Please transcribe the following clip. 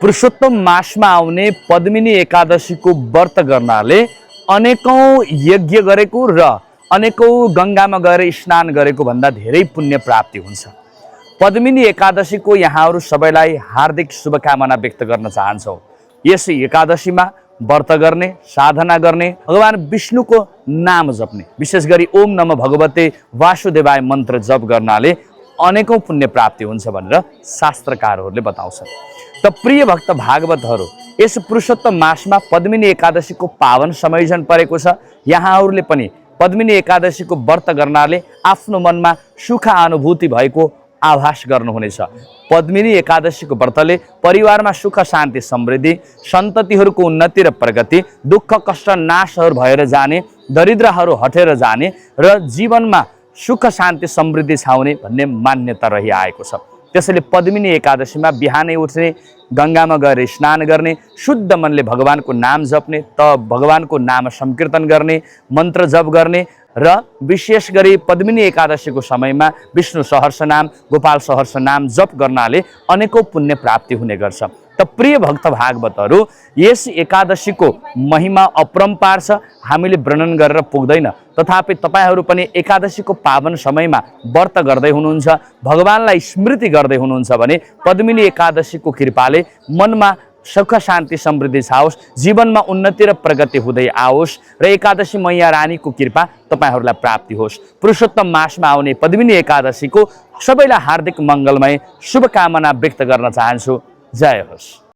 पुरुषोत्तम मासमा आउने पद्मिनी एकादशीको व्रत गर्नाले अनेकौं यज्ञ गरेको र अनेकौं गङ्गामा गएर स्नान गरेको भन्दा धेरै पुण्य प्राप्ति हुन्छ। पद्मिनी एकादशीको यहाँहरू सबैलाई हार्दिक शुभकामना व्यक्त गर्न चाहन्छौँ। यस एकादशीमा व्रत गर्ने, साधना गर्ने, भगवान विष्णुको नाम जप्ने, विशेष गरी ओम नमः भगवते वासुदेवाय मन्त्र जप गर्नाले अनेकौं पुण्य प्राप्ति हुन्छ भनेर शास्त्रकारहरूले बताउँछन्। त प्रिय भक्त भागवतहरू, यस पुरुषोत्तम मासमा पद्मिनी एकादशीको पावन समयजन परेको छ। यहाँहरूले पनि पद्मिनी एकादशीको व्रत गर्नाले आफ्नो मनमा सुख अनुभूति भएको आभास गर्नुहुनेछ। पद्मिनी एकादशीको व्रतले परिवारमा सुख शान्ति समृद्धि, सन्ततिहरूको उन्नति र प्रगति, दुःख कष्ट नाशहरू भएर जाने, दरिद्रहरू हटेर जाने र जीवनमा सुख शान्ति समृद्धि छाउने भन्ने मान्यता रहिआएको छ। त्यसैले पद्मिनी एकादशीमा बिहानै उठ्ने, गङ्गामा गएर स्नान गर्ने, शुद्ध मनले भगवानको नाम जप्ने, भगवानको नाम संकीर्तन गर्ने, मन्त्र जप गर्ने र विशेष गरी पद्मिनी एकादशीको समयमा विष्णु सहस्रनाम, गोपाल सहस्रनाम जप गर्नाले अनेकौं पुण्य प्राप्ति हुने गर्छ। त प्रिय भक्त भागवतहरू, यस एकादशीको महिमा अपरम्पार छ, हामीले वर्णन गरेर पुग्दैन। तथापि तपाईहरू पनि एकादशीको पावन समयमा व्रत गर्दै हुनुहुन्छ, भगवानलाई स्मृति गर्दै हुनुहुन्छ भने पद्मिनी एकादशीको कृपाले मनमा सुख शान्ति समृद्धि छाओस्, जीवनमा उन्नति र प्रगति हुँदै आओस् र एकादशी मैया रानीको कृपा तपाईहरूलाई प्राप्ति होस्। पुरुषोत्तम मासमा आउने पद्मिनी एकादशीको सबैलाई हार्दिक मङ्गलमय शुभकामना व्यक्त गर्न चाहन्छु। जय होस्।